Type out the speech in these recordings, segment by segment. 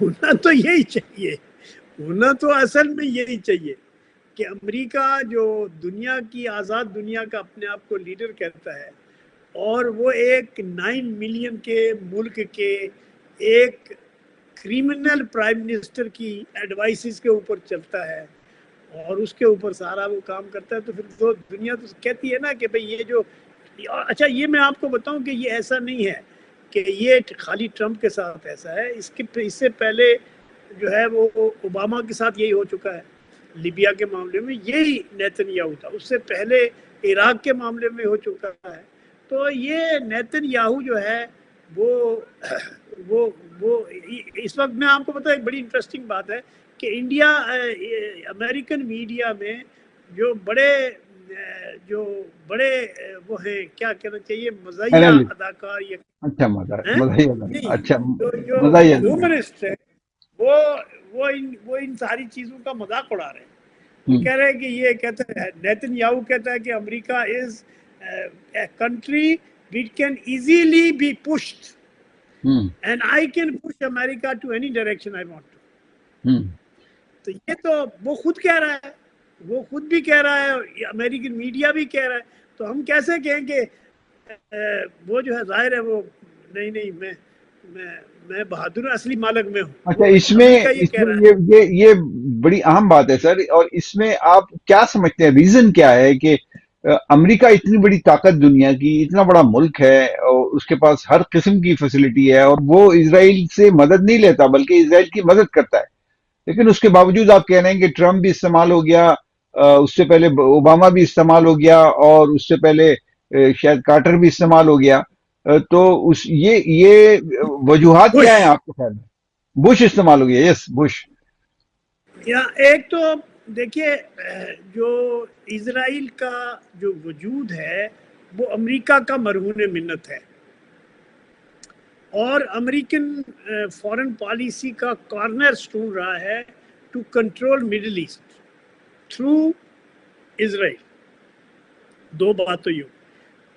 ہونا تو یہی چاہیے، ہونا تو اصل میں یہی چاہیے کہ امریکہ جو دنیا کی آزاد دنیا کا اپنے آپ کو لیڈر کہتا ہے، اور وہ ایک 9 ملین کے ملک کے ایک کریمنل پرائم منسٹر کی ایڈوائسز کے اوپر چلتا ہے اور اس کے اوپر سارا وہ کام کرتا ہے، تو پھر تو دنیا تو کہتی ہے نا کہ بھئی یہ جو اچھا یہ میں آپ کو بتاؤں کہ یہ ایسا نہیں ہے کہ یہ خالی ٹرمپ کے ساتھ ایسا ہے، اس سے پہلے جو ہے وہ اوباما کے ساتھ یہی ہو چکا ہے، لیبیا کے معاملے میں یہی نیتن یاہو تھا، اس سے پہلے عراق کے معاملے میں ہو چکا ہے۔ تو یہ نیتن یاہو جو ہے وہ اس وقت میں آپ کو بتاؤں ایک بڑی انٹرسٹنگ بات ہے کہ انڈیا امریکن میڈیا میں جو بڑے وہ ہیں، کیا کہنا چاہیے، مزاحیہ اداکار یا اچھا نہیں، اچھا جو مزاحیہ ہیومنسٹ ہے وہ ان ساری چیزوں کا مذاق اڑا رہے ہیں۔ وہ کہہ رہے ہیں کہ یہ کہتا ہے، نیتن یاہو کہتا ہے کہ America is a country which can easily be pushed and I can push America to any direction I want to۔ تو یہ تو وہ خود کہہ رہا ہے، وہ خود بھی کہہ رہا ہے، امریکن میڈیا بھی کہہ رہا ہے، تو ہم کیسے کہیں کہ وہ جو ہے ظاہر ہے وہ نہیں میں بہادر اصلی مالک میں ہوں۔ اچھا، اس میں یہ بڑی اہم بات ہے سر، اور اس میں آپ کیا سمجھتے ہیں، ریزن کیا ہے کہ امریکہ اتنی بڑی طاقت دنیا کی، اتنا بڑا ملک ہے اور اس کے پاس ہر قسم کی فیسلٹی ہے، اور وہ اسرائیل سے مدد نہیں لیتا بلکہ اسرائیل کی مدد کرتا ہے، لیکن اس کے باوجود آپ کہہ رہے ہیں کہ ٹرمپ بھی استعمال ہو گیا، اس سے پہلے اوباما بھی استعمال ہو گیا، اور اس سے پہلے شاید کارٹر بھی استعمال ہو گیا، تو یہ وجوہات کیا ہیں آپ کے خیال میں؟ بش استعمال ہو گیا، یس بش۔ ایک تو دیکھیے جو اسرائیل کا جو وجود ہے وہ امریکہ کا مرہون منت ہے، اور امریکن فارن پالیسی کا کارنر سٹون رہا ہے to control Middle East through Israel. دو بات تو یہ،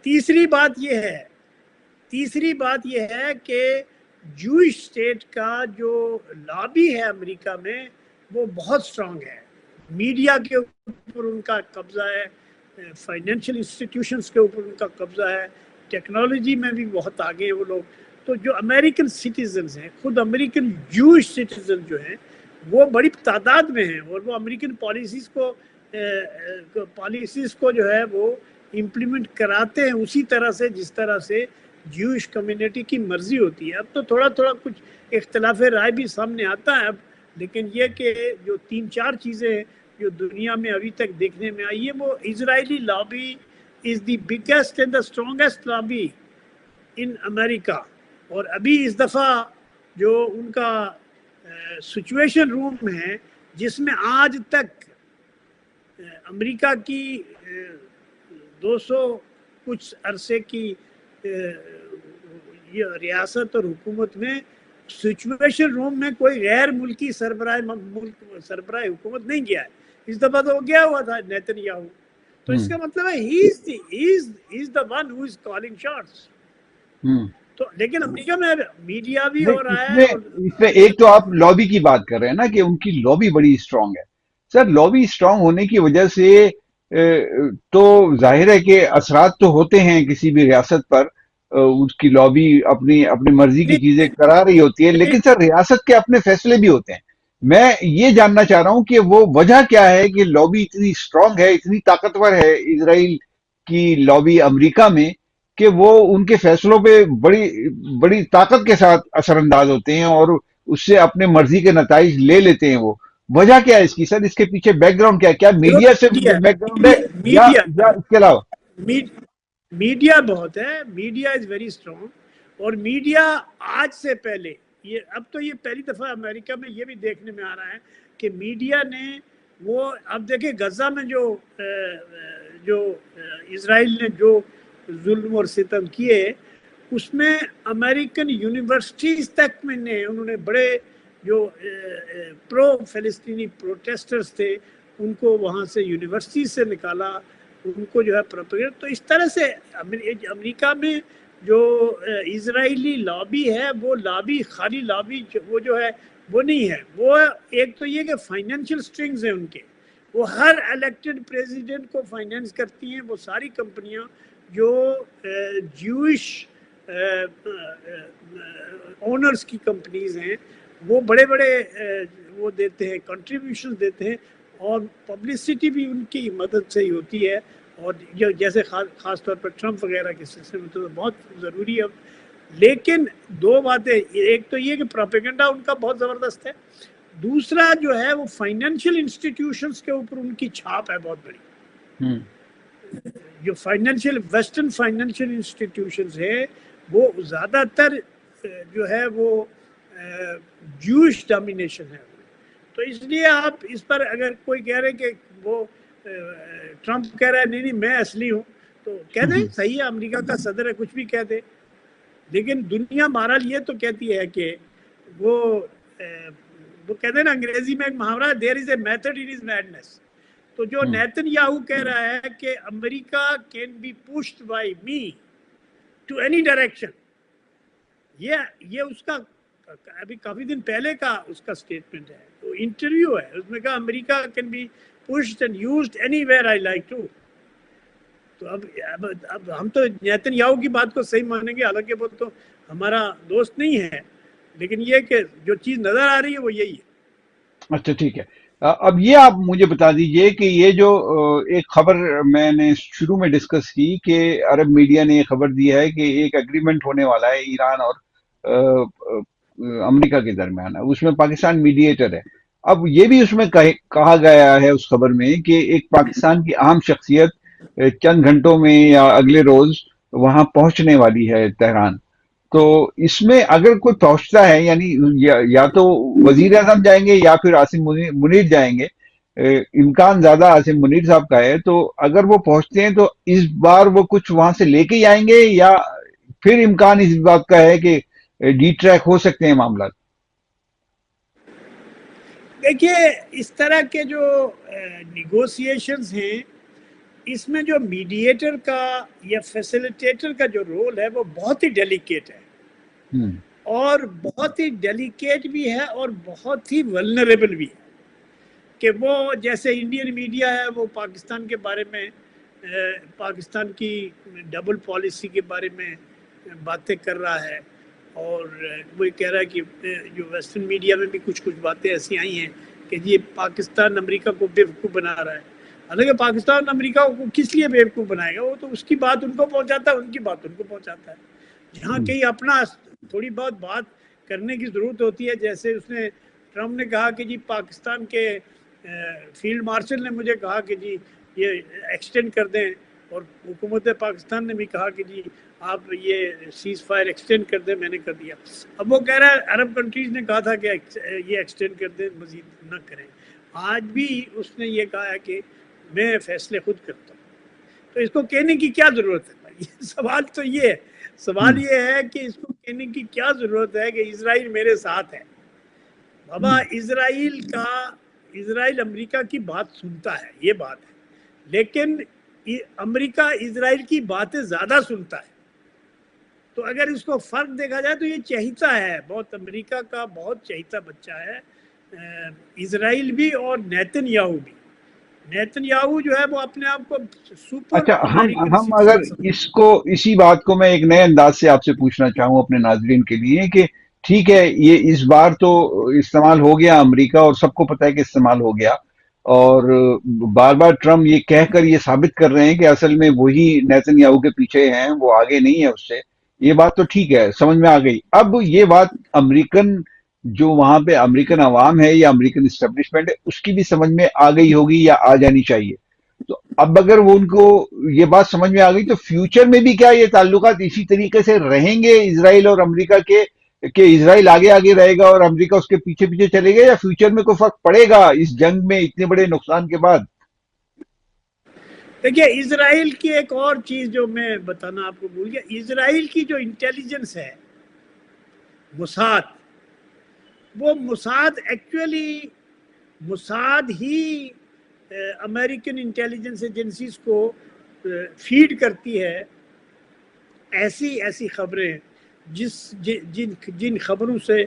تیسری بات یہ ہے کہ جوئش اسٹیٹ کا جو لابی ہے امریکہ میں وہ بہت سٹرونگ ہے، میڈیا کے اوپر ان کا قبضہ ہے، فائنینشیل انسٹیٹیوشنز کے اوپر ان کا قبضہ ہے، ٹیکنالوجی میں بھی بہت آگے ہیں وہ لوگ۔ تو جو امریکن سٹیزنز ہیں، خود امریکن جوئش سٹیزن جو ہیں وہ بڑی تعداد میں ہیں، اور وہ امریکن پالیسیز کو جو ہے وہ امپلیمنٹ کراتے ہیں اسی طرح سے جس طرح سے جیوش کمیونٹی کی مرضی ہوتی ہے۔ اب تو تھوڑا کوچھ اختلاف رائے بھی سامنے آتا ہے اب، لیکن یہ کہ جو 3-4 چیزیں جو دنیا میں ابھی تک دیکھنے میں آئی ہے، وہ Israeli lobby is the biggest and the strongest lobby in America. اور ابھی اس دفعہ جو ان کا سچویشن روم ہے جس میں آج تک امریکہ کی 200 کچھ عرصے کی ریاست اور حکومت میں سچویشن روم میں کوئی غیر ملکی سربراہ حکومت نہیں گیا ہے، اس دفعہ تو گیا ہوا تھا نیتن یاہو۔ تو اس کا مطلب ہے he is the one who is calling shots۔ تو لیکن امریکہ میں میڈیا بھی ہو رہا ہے، اس میں ایک تو آپ لابی کی بات کر رہے ہیں نا کہ ان کی لابی بڑی اسٹرانگ ہے۔ سر لابی اسٹرانگ ہونے کی وجہ سے تو ظاہر ہے کہ اثرات تو ہوتے ہیں کسی بھی ریاست پر، اس کی لابی اپنی مرضی کی چیزیں کرا رہی ہوتی ہے، لیکن سر ریاست کے اپنے فیصلے بھی ہوتے ہیں۔ میں یہ جاننا چاہ رہا ہوں کہ وہ وجہ کیا ہے کہ لابی اتنی اسٹرانگ ہے، اتنی طاقتور ہے اسرائیل کی لابی امریکہ میں، کہ وہ ان کے فیصلوں پہ بڑی طاقت کے ساتھ اثر انداز ہوتے ہیں اور اس سے اپنے مرضی کے نتائج لے لیتے ہیں۔ وہ وجہ کیا ہے اس کی سر؟ اس کے پیچھے بیک گراؤنڈ کیا ہے؟ کیا میڈیا سے بیک گراؤنڈ ہے یا اس کے علاوہ؟ میڈیا بہت ہے، میڈیا از ویری اسٹرانگ، اور میڈیا آج سے پہلے اب تو یہ پہلی دفعہ امریکہ میں یہ بھی دیکھنے میں آ رہا ہے کہ میڈیا نے وہ اب دیکھیں غزہ میں جو اسرائیل نے جو ظلم اور ستم کیے، اس میں امریکن یونیورسٹیز تک میں انہوں نے بڑے جو پرو فلسطینی پروٹیسٹرز تھے ان کو وہاں سے یونیورسٹی سے نکالا، ان کو جو ہے پروپیگیٹ۔ تو اس طرح سے امریکہ میں جو اسرائیلی لابی ہے وہ لابی خالی لابی وہ جو ہے وہ نہیں ہے. وہ ایک تو یہ کہ فائنینشیل سٹرنگز ہیں ان کے, وہ ہر الیکٹڈ پریزیڈنٹ کو فائنینس کرتی ہیں. وہ ساری کمپنیاں جو جوئش اونرز کی کمپنیز ہیں وہ بڑے بڑے وہ دیتے ہیں, کنٹریبیوشن دیتے ہیں, اور پبلسٹی بھی ان کی مدد سے ہی ہوتی ہے. اور جیسے خاص طور پر ٹرمپ وغیرہ کے سلسلے میں تو بہت ضروری ہے. لیکن دو باتیں, ایک تو یہ کہ پروپیگنڈا ان کا بہت زبردست ہے, دوسرا جو ہے وہ فائنینشیل انسٹیٹیوشنز کے اوپر ان کی چھاپ ہے بہت بڑی. جو فائنینشیل ویسٹرن فائنینشیل انسٹیٹیوشنز ہے وہ زیادہ تر جو ہے وہ جوش ڈومینیشن ہے. تو اس لیے آپ اس پر اگر کوئی کہہ رہے کہ وہ ٹرمپ کہہ رہا ہے نہیں نہیں میں اصلی ہوں, تو کہہ دیں صحیح ہے, امریکہ کا صدر ہے کچھ بھی کہہ دے. لیکن دنیا بہرحال یہ تو کہتی ہے کہ وہ کہتے ہیں نا انگریزی میں ایک محاورہ ہے, there is a method in his madness. تو جو نیتن یاہو کہہ رہا ہے کہ America can be pushed by me to any direction, یہ اس کا ابھی کافی دن پہلے کا اس کا سٹیٹمنٹ ہے, تو انٹرویو ہے, اس میں کہا America can be pushed and used anywhere I like to. تو اب ہم تو نیتن یاہو کی بات کو صحیح مانیں گے, حالانکہ وہ تو ہمارا دوست نہیں ہے, لیکن یہ کہ جو چیز نظر آ رہی ہے وہ یہی ہے. اچھا ٹھیک ہے. اب یہ آپ مجھے بتا دیجئے کہ یہ جو ایک خبر میں نے شروع میں ڈسکس کی کہ عرب میڈیا نے یہ خبر دی ہے کہ ایک ایگریمنٹ ہونے والا ہے ایران اور امریکہ کے درمیان, اس میں پاکستان میڈیٹر ہے. اب یہ بھی اس میں کہا گیا ہے اس خبر میں کہ ایک پاکستان کی اہم شخصیت چند گھنٹوں میں یا اگلے روز وہاں پہنچنے والی ہے تہران. تو اس میں اگر کوئی پہنچتا ہے, یعنی یا تو وزیر اعظم جائیں گے یا پھر عاصم منیر جائیں گے, امکان زیادہ عاصم منیر صاحب کا ہے, تو اگر وہ پہنچتے ہیں تو اس بار وہ کچھ وہاں سے لے کے ہی آئیں گے, یا پھر امکان اس بات کا ہے کہ ڈی ٹریک ہو سکتے ہیں معاملات؟ دیکھیے اس طرح کے جو نیگوسیشنز ہیں اس میں جو میڈیٹر کا یا فیسیلیٹیٹر کا جو رول ہے وہ بہت ہی ڈیلیکیٹ ہے, اور بہت ہی ڈیلیکیٹ بھی ہے اور بہت ہی ولنریبل بھی ہے. کہ وہ جیسے انڈین میڈیا ہے وہ پاکستان کے بارے میں, پاکستان کی ڈبل پالیسی کے بارے میں باتیں کر رہا ہے, اور وہ کہہ رہا ہے کہ جو ویسٹرن میڈیا میں بھی کچھ باتیں ایسی آئی ہیں کہ یہ پاکستان امریکہ کو بیوقوف بنا رہا ہے. حالانکہ پاکستان امریکہ کو کس لیے بیوقوف بنائے گا, وہ تو اس کی بات ان کو پہنچاتا ہے, ان کی بات ان کو پہنچاتا ہے. جہاں کہیں اپنا تھوڑی بہت بات کرنے کی ضرورت ہوتی ہے, جیسے اس نے ٹرمپ نے کہا کہ جی پاکستان کے فیلڈ مارشل نے مجھے کہا کہ جی یہ ایکسٹینڈ کر دیں, اور حکومت پاکستان نے بھی کہا کہ جی آپ یہ سیز فائر ایکسٹینڈ کر دیں, میں نے کر دیا. اب وہ کہہ رہا ہے عرب کنٹریز نے کہا تھا کہ یہ ایکسٹینڈ کر دیں, مزید نہ کریں. آج بھی اس نے یہ کہا ہے کہ میں فیصلے خود کرتا ہوں. تو اس کو کہنے کی کیا ضرورت ہے؟ سوال تو یہ ہے, سوال یہ ہے کہ اس کو کہنے کی کیا ضرورت ہے کہ اسرائیل میرے ساتھ ہے. بابا اسرائیل امریکہ کی بات سنتا ہے, یہ بات ہے, لیکن امریکہ اسرائیل کی باتیں زیادہ سنتا ہے. تو اگر اس کو فرق دیکھا جائے تو یہ چہیتا ہے, بہت امریکہ کا بہت چہیتا بچہ ہے اسرائیل بھی, اور نیتن یاہو بھی. نیتن یاہو جو ہے وہ اپنے آپ کو سپر اچھا, امریکن ہم اگر سٹیزن سمجھتا اسی بات کو میں ایک نئے انداز سے آپ سے پوچھنا چاہوں اپنے ناظرین کے لیے کہ ٹھیک ہے, یہ اس بار تو استعمال ہو گیا امریکہ, اور سب کو پتہ ہے کہ استعمال ہو گیا, اور بار بار ٹرمپ یہ کہہ کر یہ ثابت کر رہے ہیں کہ اصل میں وہی نیتن یاہو کے پیچھے ہیں, وہ آگے نہیں ہے اس سے. یہ بات تو ٹھیک ہے, سمجھ میں آ گئی. اب یہ بات امریکن جو وہاں پہ امریکن عوام ہے یا امریکن اسٹیبلشمنٹ ہے اس کی بھی سمجھ میں آ گئی ہوگی یا آ جانی چاہیے. تو اب اگر وہ ان کو یہ بات سمجھ میں آ گئی تو فیوچر میں بھی کیا یہ تعلقات اسی طریقے سے رہیں گے اسرائیل اور امریکہ کے, کہ اسرائیل آگے رہے گا اور امریکہ اس کے پیچھے چلے گا, یا فیوچر میں کوئی فرق پڑے گا اس جنگ میں اتنے بڑے نقصان کے بعد؟ دیکھیے اسرائیل کی ایک اور چیز جو میں بتانا آپ کو بھول گیا, اسرائیل کی جو انٹیلیجنس ہے موساد, وہ موساد ایکچولی موساد ہی امریکن انٹیلیجنس ایجنسیز کو فیڈ کرتی ہے ایسی خبریں جن خبروں سے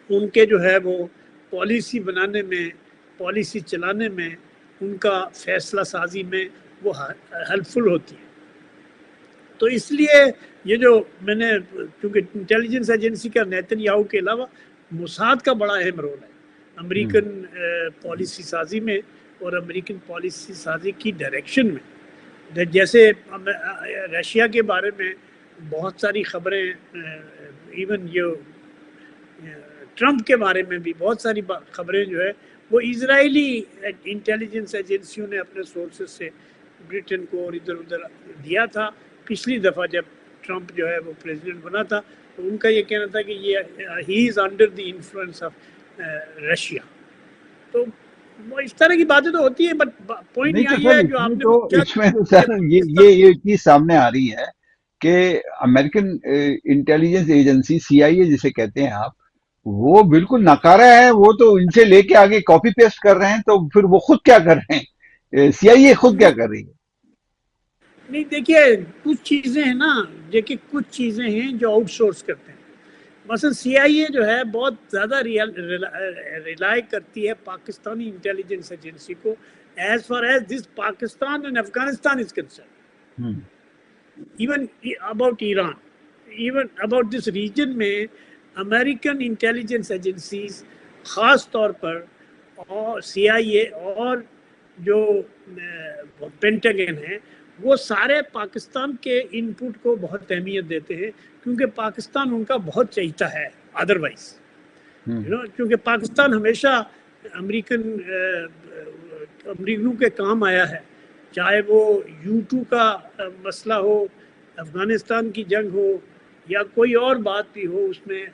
ان کے جو ہے وہ پالیسی بنانے میں، پالیسی چلانے میں، ان کا فیصلہ سازی میں وہ ہیلپ فل ہوتی ہے. تو اس لیے یہ جو میں نے، کیونکہ انٹیلیجنس ایجنسی کا نیتن یاہو کے علاوہ موساد کا بڑا اہم رول ہے امریکن پالیسی سازی میں اور امریکن پالیسی سازی کی ڈائریکشن میں. جیسے رشیا کے بارے میں بہت ساری خبریں، ایون یہ ٹرمپ کے بارے میں بھی بہت ساری خبریں جو ہے وہ اسرائیلی انٹیلیجنس ایجنسیوں نے اپنے سورسز سے برٹن کو اور ادھر ادھر دیا تھا. پچھلی دفعہ جب ٹرمپ جو ہے وہ پریزیڈنٹ بنا تھا تو ان کا یہ کہنا تھا کہ یہ he is under the influence of Russia. تو وہ اس طرح کی باتیں تو ہوتی ہیں، بٹ پوائنٹ نہیں تو یہی سر ہے اس جو آپ میں نے تو کیا اس میں تو سر یہ چیز سامنے آ رہی ہے کہ امریکن انٹیلیجنس ایجنسی CIA جسے کہتے ہیں آپ، وہ بالکل ناکارہ ہے. وہ تو ان سے لے کے آگے کاپی پیسٹ کر رہے ہیں، تو پھر وہ خود کیا کر رہے ہیں؟ CIA خود کیا کر رہی ہے؟ نہیں دیکھیے، کچھ چیزیں ہیں نا، دیکھیے کچھ چیزیں ہیں جو آؤٹ سورس کرتے ہیں. مثلا CIA جو ہے بہت زیادہ ریلائی کرتی ہے پاکستانی انٹیلیجنس ایجنسی کو as far as this Pakistan and Afghanistan is concern. Even about Iran, even about this region میں امریکن انٹیلیجنس ایجنسیز خاص طور پر اور CIA اور جو پینٹاگن ہے وہ سارے پاکستان کے ان پٹ کو بہت اہمیت دیتے ہیں، کیونکہ پاکستان ان کا بہت چاہتا ہے. ادروائز کیونکہ پاکستان ہمیشہ امریکنوں کے کام آیا ہے، چاہے وہ U2 کا مسئلہ ہو، افغانستان کی جنگ ہو، یا کوئی اور بات بھی ہو. اس میں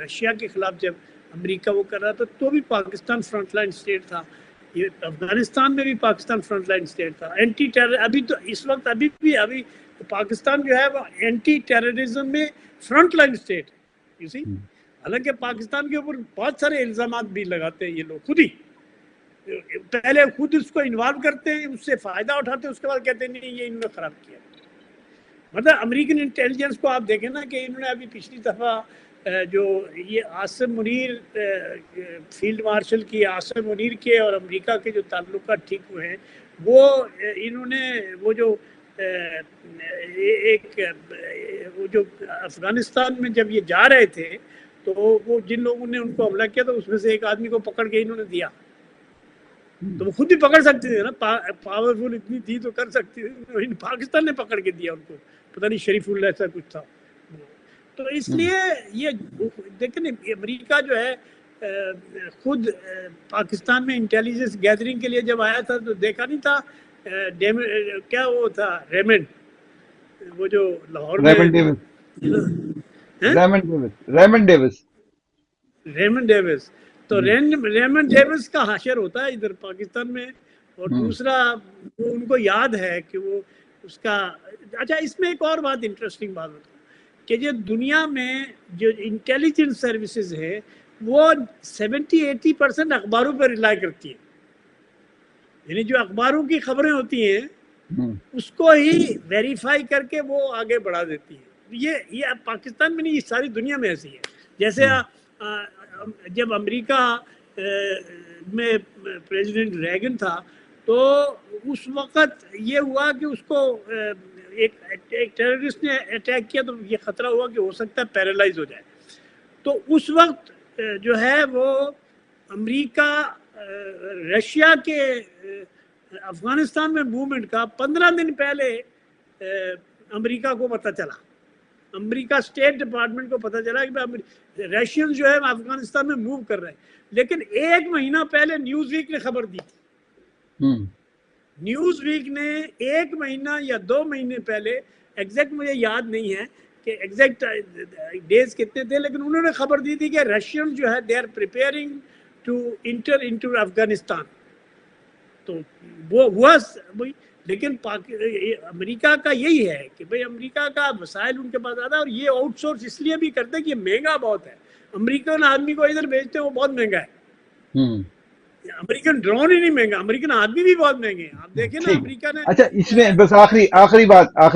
رشیا کے خلاف جب امریکہ وہ کر رہا تھا تو بھی پاکستان فرنٹ لائن اسٹیٹ تھا. یہ افغانستان میں بھی پاکستان فرنٹ لائن اسٹیٹ تھا. اینٹی ٹیرر ابھی تو اس وقت ابھی پاکستان جو ہے وہ اینٹی ٹیررزم میں فرنٹ لائن اسٹیٹ ہے. حالانکہ پاکستان کے اوپر بہت سارے الزامات بھی لگاتے ہیں یہ لوگ، خود ہی پہلے خود اس کو انوالو کرتے ہیں، اس سے فائدہ اٹھاتے ہیں، اس کے بعد کہتے ہیں نہیں یہ انہوں نے خراب کیا. مطلب امریکن انٹیلیجنس کو آپ دیکھیں نا کہ انہوں نے ابھی پچھلی دفعہ جو یہ عاصم منیر فیلڈ مارشل کی، عاصم منیر کے اور امریکہ کے جو تعلقات ٹھیک ہوئے ہیں، وہ انہوں نے وہ جو افغانستان میں جب یہ جا رہے تھے تو وہ جن لوگوں نے ان کو حملہ کیا تو اس میں سے ایک آدمی کو پکڑ کے انہوں نے دیا. تو وہ خود بھی پکڑ سکتے تھے نا، پاورفل اتنی تھی تو کر سکتی تھی. پاکستان نے پکڑ کے دیا ان کو، پتہ نہیں شریف اللہ ایسا کچھ تھا. تو اس لیے یہ دیکھیں امریکہ جو ہے خود پاکستان میں انٹیلیجنس گیدرنگ کے لیے جب آیا تھا تو دیکھا نہیں تھا کیا وہ تھا ریمنڈ، وہ جو لاہور میں ریمنڈ ڈیوس. تو ریمنڈ ڈیوس کا حاشر ہوتا ہے ادھر پاکستان میں، اور دوسرا وہ ان کو یاد ہے کہ وہ اس کا. اچھا اس میں ایک اور بات انٹرسٹنگ بات ہوتا ہے کہ جو دنیا میں جو انٹیلیجنس سروسز ہے وہ 70-80% اخباروں پر ریلائی کرتی ہے. یعنی جو اخباروں کی خبریں ہوتی ہیں اس کو ہی ویریفائی کر کے وہ آگے بڑھا دیتی ہے. یہ پاکستان میں نہیں، یہ ساری دنیا میں ایسی ہے. جیسے جب امریکہ میں پریزیڈنٹ ریگن تھا تو اس وقت یہ ہوا کہ اس کو ایک ٹیررسٹ نے اٹیک کیا تو یہ خطرہ ہوا کہ ہو سکتا ہے پیرالائز ہو جائے. تو اس وقت جو ہے وہ امریکہ رشیا کے افغانستان میں موومنٹ کا 15 دن پہلے امریکہ کو پتہ چلا، امریکہ اسٹیٹ ڈپارٹمنٹ کو پتہ چلا کہ رشین جو ہے افغانستان میں موو کر رہے ہیں. لیکن 1 مہینہ پہلے نیوز ویک نے خبر دی تھی. نیوز ویک نے 1 مہینہ یا 2 مہینے پہلے، ایگزیکٹ مجھے یاد نہیں ہے کہ ایگزیکٹ ڈیز کتنے تھے، لیکن انہوں نے خبر دی تھی کہ رشین جو ہے they are preparing to enter into Afghanistan. تو وہ ہوا. لیکن امریکہ کا یہی ہے کہ بھئی امریکہ کا وسائل ان کے پاس زیادہ، اور یہ آؤٹ سورس اس لیے بھی کرتے ہیں کہ یہ مہنگا بہت ہے. امریکن آدمی کو ادھر بھیجتے ہیں وہ بہت مہنگا ہے. امریکن ڈرون ہی نہیں مہنگا، امریکن آدمی بھی بہت مہنگے ہیں. آپ دیکھیں نا امریکہ نے. اچھا اس میں بس آخری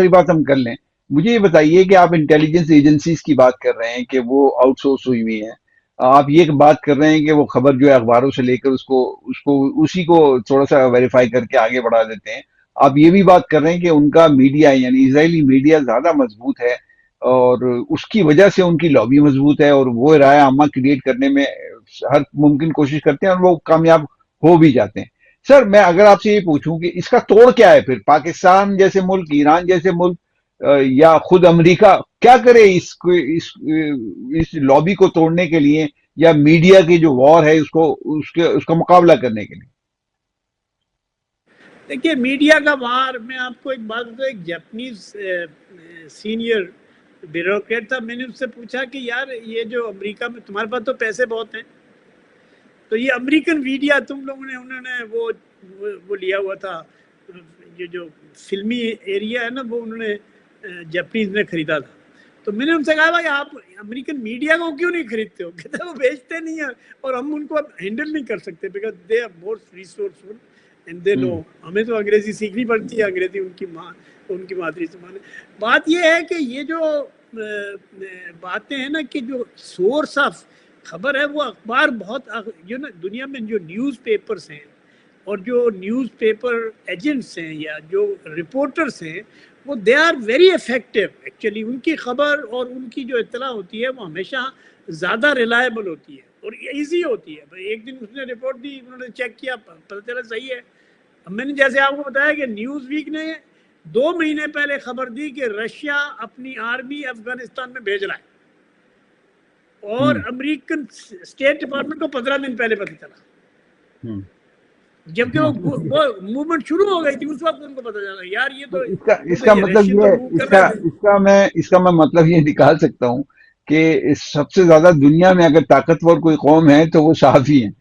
بات ہم کر لیں مجھے یہ بتائیے کہ آپ انٹیلیجنس ایجنسیز کی بات کر رہے ہیں کہ وہ آؤٹ سورس ہوئی ہوئی ہیں، آپ یہ بات کر رہے ہیں کہ وہ خبر جو ہے اخباروں سے لے کر اس کو اسی کو تھوڑا سا ویریفائی کر کے آگے بڑھا دیتے ہیں، آپ یہ بھی بات کر رہے ہیں کہ ان کا میڈیا یعنی اسرائیلی میڈیا زیادہ مضبوط ہے اور اس کی وجہ سے ان کی لابی مضبوط ہے اور وہ رائے عامہ کریٹ کرنے میں ہر ممکن کوشش کرتے ہیں اور وہ کامیاب ہو بھی جاتے ہیں۔ سر میں اگر آپ سے یہ پوچھوں کہ اس کا توڑ کیا ہے پھر، پاکستان جیسے ملک، ایران جیسے ملک یا خود امریکہ کیا کرے اس لابی کو توڑنے کے لیے، یا میڈیا کی جو وار ہے اس کا مقابلہ کرنے کے لیے؟ دیکھیے میڈیا کا وار، میں آپ کو ایک بات بتاؤں، ایک جاپنیز سینئر بیوروکریٹ تھا، میں نے اس سے پوچھا کہ یار یہ جو امریکہ میں تمہارے پاس تو پیسے بہت ہیں، تو یہ امریکن میڈیا تم لوگوں نے، انہوں نے وہ لیا ہوا تھا، یہ جو فلمی ایریا ہے نا وہ انہوں نے جاپنیز نے خریدا تھا۔ تو میں نے ان سے کہا بھائی آپ امریکن میڈیا کو کیوں نہیں خریدتے ہو؟ کہتے ہیں وہ بیچتے نہیں ہیں اور ہم ان کو اب ہینڈل نہیں کر سکتے because they are more resourceful and they know. ہمیں تو انگریزی سیکھنی پڑتی ہے، انگریزی ان کی مادری زبان ہے۔ بات یہ ہے کہ یہ جو باتیں ہیں نا کہ جو سورس آف خبر ہے وہ اخبار بہت جو نا دنیا میں جو نیوز پیپرز ہیں اور جو نیوز پیپر ایجنٹس ہیں یا جو رپورٹرز ہیں وہ they are very effective actually, ان کی خبر اور ان کی جو اطلاع ہوتی ہے وہ ہمیشہ زیادہ ریلائبل ہوتی ہے اور ایزی ہوتی ہے۔ بھائی ایک دن اس نے رپورٹ دی، انہوں نے چیک کیا، پتہ چلا صحیح ہے۔ اب میں نے جیسے آپ کو بتایا کہ نیوز ویک نے 2 مہینے پہلے خبر دی کہ رشیا اپنی آرمی افغانستان میں بھیج رہا ہے اور امریکن اسٹیٹ ڈپارٹمنٹ کو 15 دن پہلے پتہ چلا، جبکہ وہ موومنٹ شروع ہو گئی تھی اس وقت ان کو پتہ چلا یار یہ تو اس کا مطلب یہ اس کا میں مطلب یہ نکال سکتا ہوں کہ سب سے زیادہ دنیا میں اگر طاقتور کوئی قوم ہے تو وہ صحافی ہیں،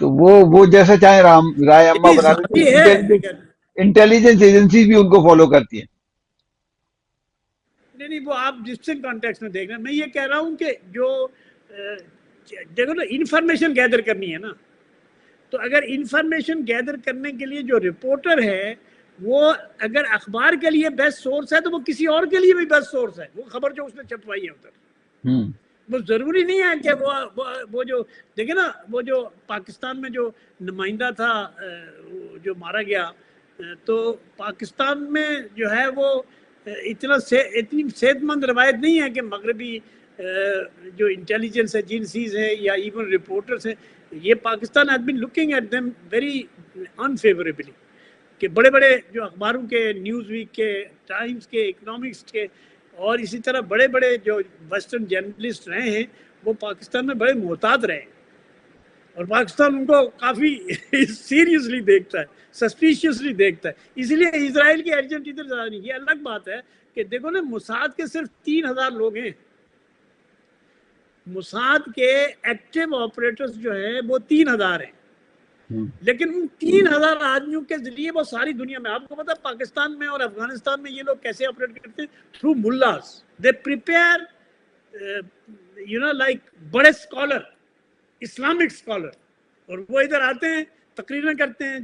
تو وہ جیسا چاہے رائے عامہ بنا دیتے، انٹیلیجنس ایجنسی بھی ان کو فالو کرتی ہیں۔ نہیں وہ آپ ڈسٹنکٹ کانٹیکس میں دیکھ رہے ہیں۔ میں یہ کہہ رہا ہوں کہ جو دیکھو نا انفارمیشن گیدر کرنی ہے نا، تو اگر انفارمیشن گیدر کرنے کے لیے جو رپورٹر ہے وہ اگر اخبار کے لیے بیسٹ سورس ہے تو وہ کسی اور کے لیے بھی بیسٹ سورس ہے، وہ خبر جو اس نے چھپوائی ہے ادھر۔ وہ ضروری نہیں ہے کہ وہ جو دیکھیں نا وہ جو پاکستان میں جو نمائندہ تھا جو مارا گیا، تو پاکستان میں جو ہے وہ اتنی صحت مند روایت نہیں ہے کہ مغربی جو انٹیلیجنس ایجنسیز ہیں یا ایون رپورٹرز ہیں، یہ Pakistan has been looking at them very unfavorably، کہ بڑے بڑے جو اخباروں کے، نیوز ویک کے، ٹائمز کے، اکنامکس کے اور اسی طرح بڑے بڑے جو ویسٹرن جرنلسٹ رہے ہیں وہ پاکستان میں بڑے محتاط رہے ہیں اور پاکستان ان کو کافی سیریسلی دیکھتا ہے، سسپیشیسلی دیکھتا ہے۔ اسی لیے اسرائیل کے ایجنٹ ادھر زیادہ نہیں۔ یہ الگ بات ہے کہ دیکھو نا موساد کے صرف 3000 لوگ ہیں، موساد کے ایکٹیو آپریٹرز جو ہیں وہ 3000 ہیں، لیکن ان 3000 آدمیوں کے ذریعے وہ ساری دنیا میں، آپ کو پتا پاکستان میں اور افغانستان میں یہ لوگ کیسے آپریٹ کرتے ہیں؟ تھرو ملاز، دے پریپیئر لائک بڑے اسکالر، اسلامک اسکالر، اور وہ ادھر آتے ہیں، تقریریں کرتے ہیں،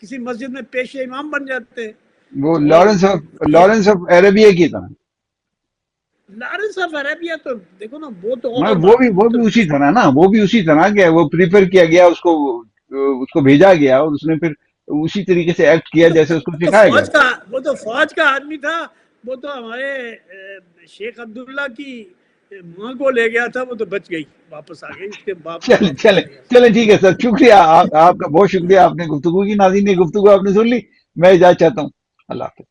کسی مسجد میں پیش امام بن جاتے ہیں۔ وہ لارنس آف عربیہ کی طرح، لارنس آف عربیہ تو دیکھو نا وہ تو وہ بھی اسی طرح نا، وہ بھی اسی طرح کہ وہ پریفر کیا گیا، اس کو بھیجا گیا اور اس نے پھر اسی طریقے سے ایکٹ کیا جیسے اس کو سکھایا گیا۔ وہ تو فوج کا آدمی تھا، وہ تو ہمارے شیخ عبداللہ کی ماں کو لے گیا تھا، وہ تو بچ گئی، واپس آ گئی اس کے باپ۔ چلیں ٹھیک ہے سر، شکریہ آپ کا، بہت شکریہ، آپ نے گفتگو کی، ناظرین نے گفتگو آپ نے سن لی، میں اجازت چاہتا ہوں، اللہ حافظ۔